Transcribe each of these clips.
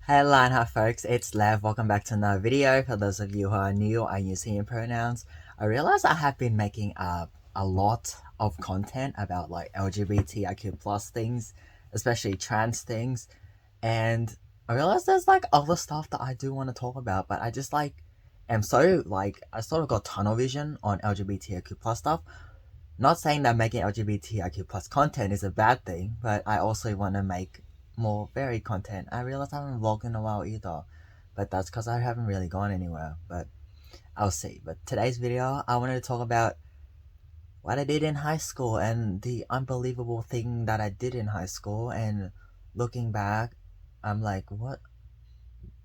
Hi folks, it's Lev. Welcome back to another video. For those of you who are new, I use he and pronouns. I realize I have been making a lot of content about like LGBTIQ plus things, especially trans things, and I realize there's like other stuff that I do want to talk about, but I just am so I sort of got tunnel vision on LGBTIQ plus stuff. Not saying that making LGBTIQ plus content is a bad thing, but I also want to make more varied content. I realize I haven't vlogged in a while either, but that's because I haven't really gone anywhere, but I'll see. But today's video, I wanted to talk about what I did in high school and the unbelievable thing that I did in high school, and looking back, I'm like, what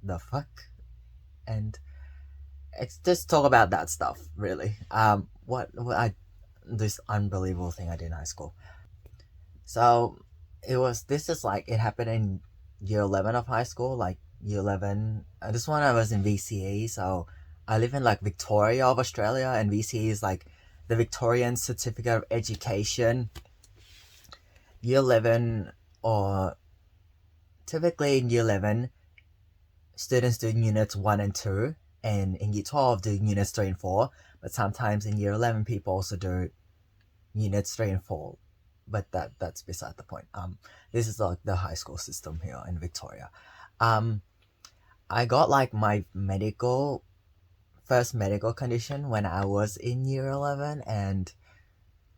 the fuck? And it's just talk about that stuff, really. This unbelievable thing I did in high school. So it happened in year 11 of high school, like year 11. This one I was in VCE, so I live in like Victoria of Australia, and VCE is like the Victorian Certificate of Education. Year 11, or typically in year 11, students do units 1 and 2, and in year 12 do units 3 and 4, but sometimes in year 11 people also do units 3 and 4, but that's beside the point. This is like the high school system here in Victoria. I got like my first medical condition when I was in year 11, and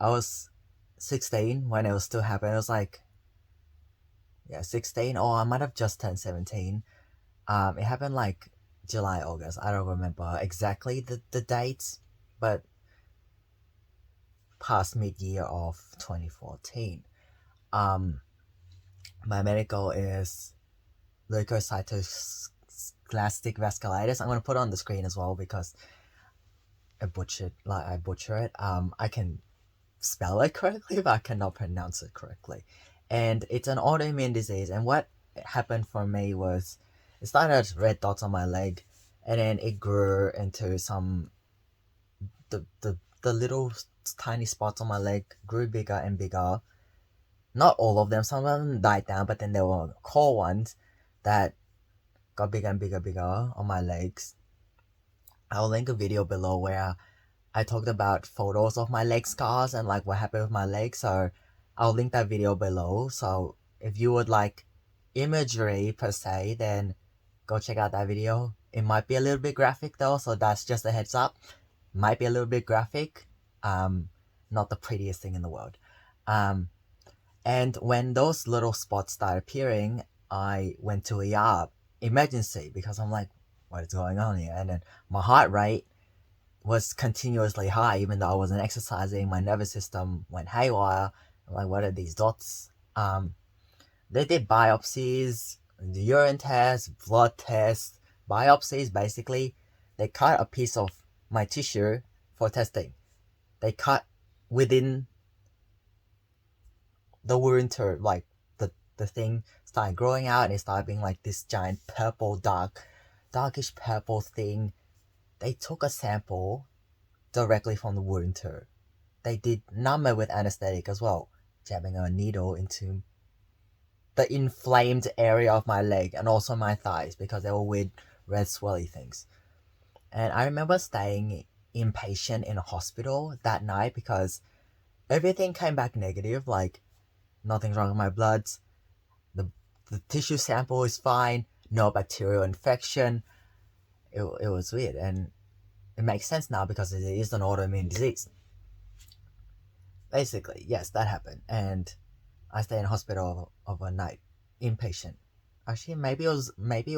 I was 16 when it was still happening. It was like, yeah, 16, or I might have just turned 17. It happened like July, August. I don't remember exactly the dates, but past mid-year of 2014. My medical is leukocytoclastic vasculitis. I'm gonna put it on the screen as well because I butcher it. I can spell it correctly, but I cannot pronounce it correctly. And it's an autoimmune disease. And what happened for me was it started as red dots on my leg, and then it grew into the little tiny spots on my leg grew bigger and bigger. Not all of them, some of them died down, but then there were core ones that got bigger and bigger on my legs. I'll link a video below where I talked about photos of my leg scars and like what happened with my legs, so I'll link that video below. So if you would like imagery per se, then go check out that video. It might be a little bit graphic though, so that's just a heads up. Might be a little bit graphic. Not the prettiest thing in the world. And when those little spots started appearing, I went to ER emergency because I'm like, what is going on here? And then my heart rate was continuously high, even though I wasn't exercising. My nervous system went haywire. I'm like, what are these dots? They did biopsies, the urine tests, blood tests. Biopsies, basically, they cut a piece of my tissue for testing. They cut within the wound, like the thing started growing out, and it started being like this giant purple, darkish purple thing. They took a sample directly from the wound. They did numb it with anesthetic as well, jabbing a needle into the inflamed area of my leg and also my thighs because they were weird red swirly things. And I remember staying inpatient in a hospital that night because everything came back negative, like nothing's wrong with my bloods, the tissue sample is fine, no bacterial infection. It was weird, and it makes sense now because it is an autoimmune disease. Basically, yes, that happened, and I stayed in hospital overnight, inpatient. Actually, maybe it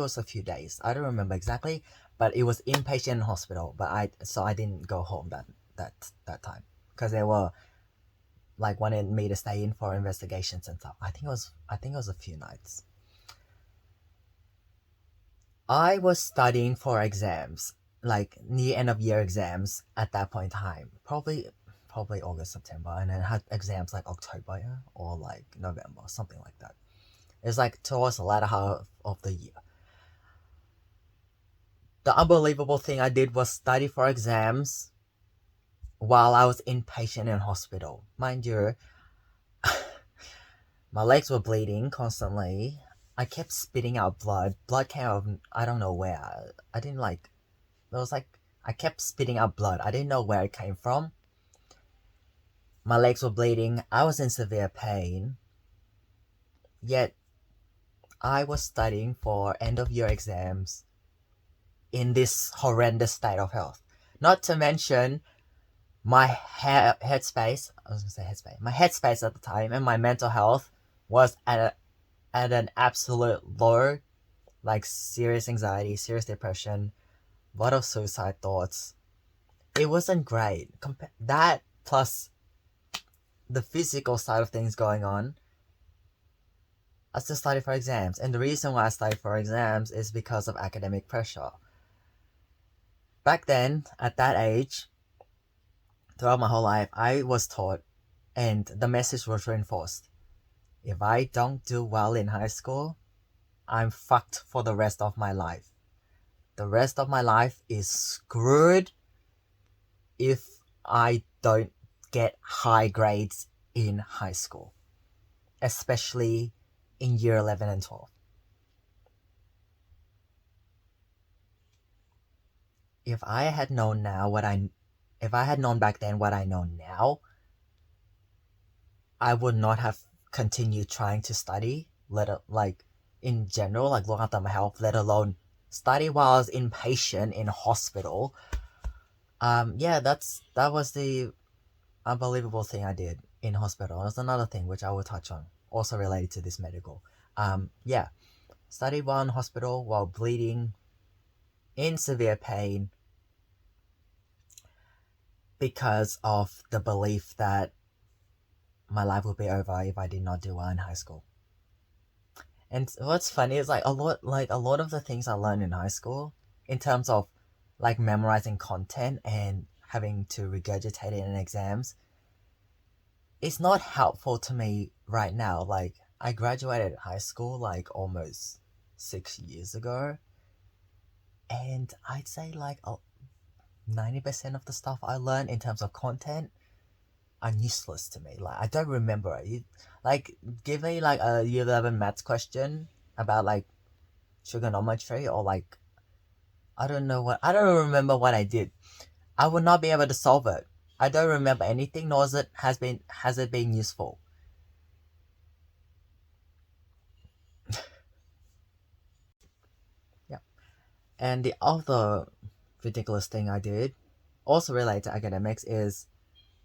was a few days. I don't remember exactly, but it was inpatient in hospital. But I didn't go home that time because they were like wanted me to stay in for investigations and stuff. I think it was a few nights. I was studying for exams, like near end of year exams at that point in time. Probably August, September, and then had exams like October or like November, something like that. It's like towards the latter half of the year. The unbelievable thing I did was study for exams while I was inpatient in hospital. Mind you, my legs were bleeding constantly. I kept spitting out blood. Blood came out of, I don't know where. I didn't like, it was like, I kept spitting out blood. I didn't know where it came from. My legs were bleeding. I was in severe pain. Yet, I was studying for end of year exams in this horrendous state of health. Not to mention, my headspace, I was gonna say headspace, my headspace at the time and my mental health was at an absolute low, like serious anxiety, serious depression, a lot of suicide thoughts. It wasn't great. That plus the physical side of things going on. I still studied for exams, and the reason why I studied for exams is because of academic pressure. Back then, at that age, throughout my whole life, I was taught, and the message was reinforced. If I don't do well in high school, I'm fucked for the rest of my life. The rest of my life is screwed if I don't get high grades in high school, especially in year 11 and 12. If I had known back then what I know now, I would not have continued trying to study, in general, like look after my health, let alone study while I was inpatient in hospital. That was the unbelievable thing I did in hospital. There's another thing which I will touch on, also related to this medical. Studied while in hospital, while bleeding, in severe pain, because of the belief that my life would be over if I did not do well in high school. And what's funny is a lot of the things I learned in high school, in terms of like memorizing content and having to regurgitate it in exams, it's not helpful to me right now. Like, I graduated high school like almost 6 years ago, and I'd say 90% of the stuff I learned in terms of content are useless to me. Like, I don't remember it. Give me like a year 11 maths question about like trigonometry, or like, I don't remember what I did. I would not be able to solve it. I don't remember anything, nor has it been useful. Yeah. And the other ridiculous thing I did, also related to academics, is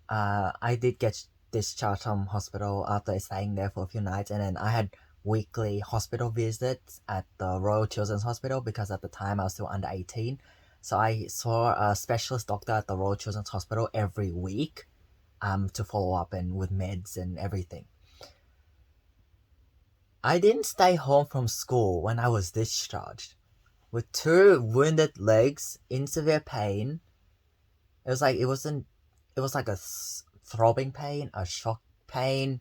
I did get discharged from hospital after staying there for a few nights, and then I had weekly hospital visits at the Royal Children's Hospital, because at the time I was still under 18. So I saw a specialist doctor at the Royal Children's Hospital every week to follow up and with meds and everything. I didn't stay home from school when I was discharged. With 2 wounded legs in severe pain, it was like a throbbing pain, a shock pain.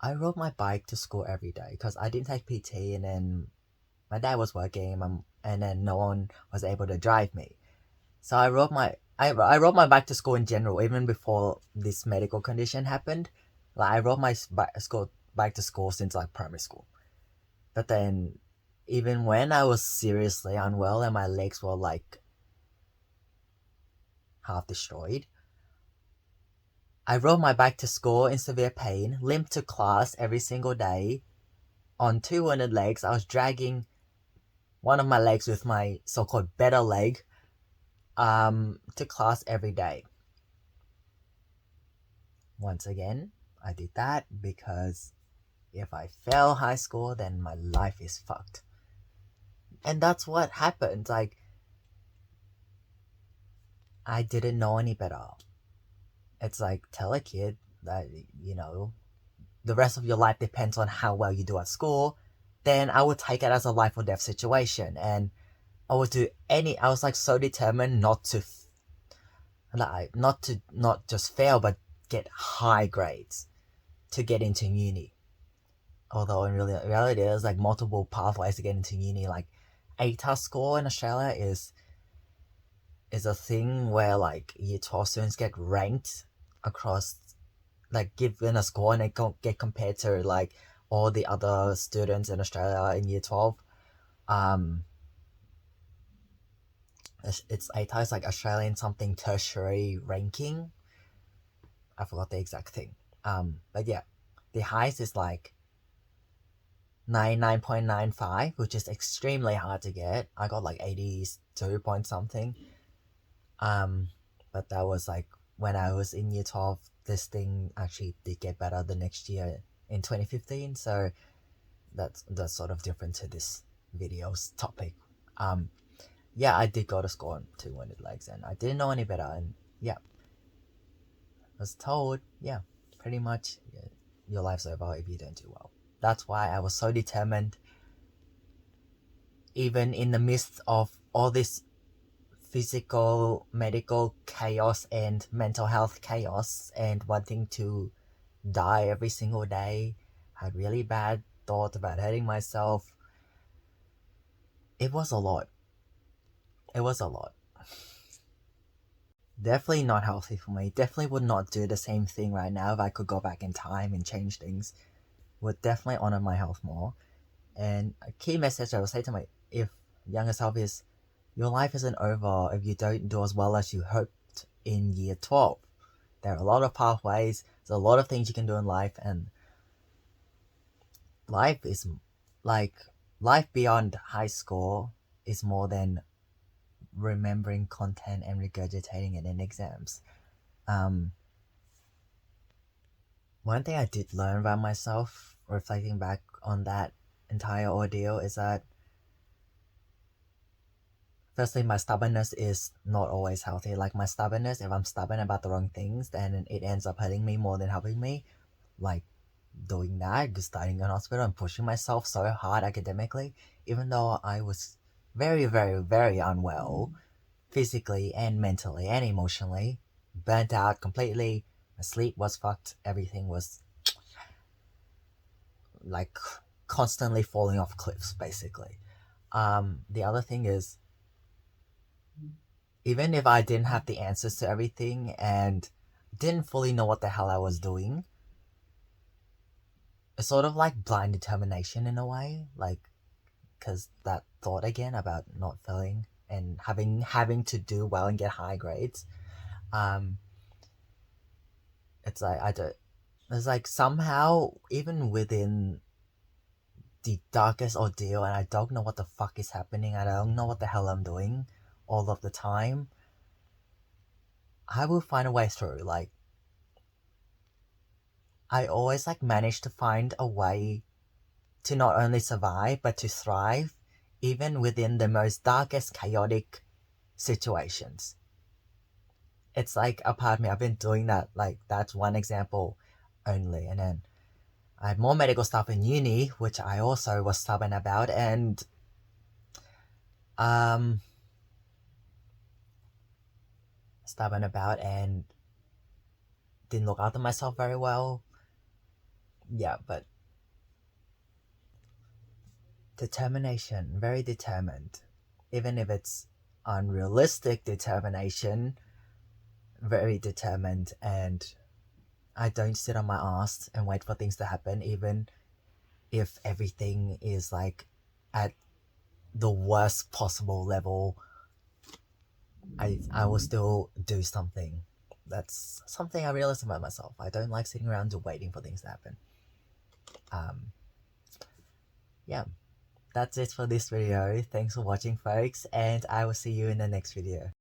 I rode my bike to school every day because I didn't take PT, and then my dad was working, and then no one was able to drive me. So I rode my bike to school in general, even before this medical condition happened. Like, I rode my bike to school since like primary school. But then, even when I was seriously unwell and my legs were like half destroyed, I rode my bike to school in severe pain, limped to class every single day on 2 wounded legs. I was dragging one of my legs with my so-called better leg to class every day. Once again, I did that because if I fail high school, then my life is fucked. And that's what happened. Like, I didn't know any better. It's like, tell a kid that, the rest of your life depends on how well you do at school, then I would take it as a life or death situation. And I was like so determined not just fail, but get high grades to get into uni. Although in reality, there's like multiple pathways to get into uni. Like, ATAR score in Australia is a thing where like year 12 students get ranked across, like given a score, and they get compared to like all the other students in Australia in year 12. Um, it's ATAR is like Australian something tertiary ranking. I forgot the exact thing. But yeah, the highest is like 99.95, which is extremely hard to get. I got like 82 point something. But that was like when I was in year 12. This thing actually did get better the next year in 2015. So that's sort of different to this video's topic. Yeah, I did got a score on 200 legs, and I didn't know any better. And yeah, I was told, yeah, pretty much, yeah, your life's over if you don't do well. That's why I was so determined, even in the midst of all this physical, medical chaos and mental health chaos, and wanting to die every single day. Had really bad thoughts about hurting myself. It was a lot. It was a lot. Definitely not healthy for me. Definitely would not do the same thing right now if I could go back in time and change things. Would definitely honor my health more. And a key message I would say to my younger self is, your life isn't over if you don't do as well as you hoped in year 12. There are a lot of pathways. There's a lot of things you can do in life, and life is like life beyond high school is more than remembering content and regurgitating it in exams. One thing I did learn about myself, reflecting back on that entire ordeal, is that firstly, my stubbornness is not always healthy. Like my stubbornness, if I'm stubborn about the wrong things, then it ends up hurting me more than helping me. Like doing that, just starting in hospital and pushing myself so hard academically, even though I was very, very, very unwell, physically and mentally and emotionally, burnt out completely. My sleep was fucked. Everything was like constantly falling off cliffs, basically. The other thing is, even if I didn't have the answers to everything and didn't fully know what the hell I was doing, it's sort of like blind determination in a way, like, because that thought again about not failing and having to do well and get high grades, um, it's like I don't. It's like somehow even within the darkest ordeal, and I don't know what the fuck is happening. I don't know what the hell I'm doing all of the time. I will find a way through. Like I always like manage to find a way to not only survive but to thrive, even within the most darkest, chaotic situations. It's like a part of me. I've been doing that. Like that's one example only, and then I had more medical stuff in uni, which I also was stubborn about, and um, and didn't look after myself very well. Yeah, but determination, very determined. Even if it's unrealistic determination, very determined. And I don't sit on my ass and wait for things to happen, even if everything is like at the worst possible level. I will still do something. That's something I realized about myself. I don't like sitting around and waiting for things to happen. Um, yeah, that's it for this video. Thanks for watching, folks, and I will see you in the next video.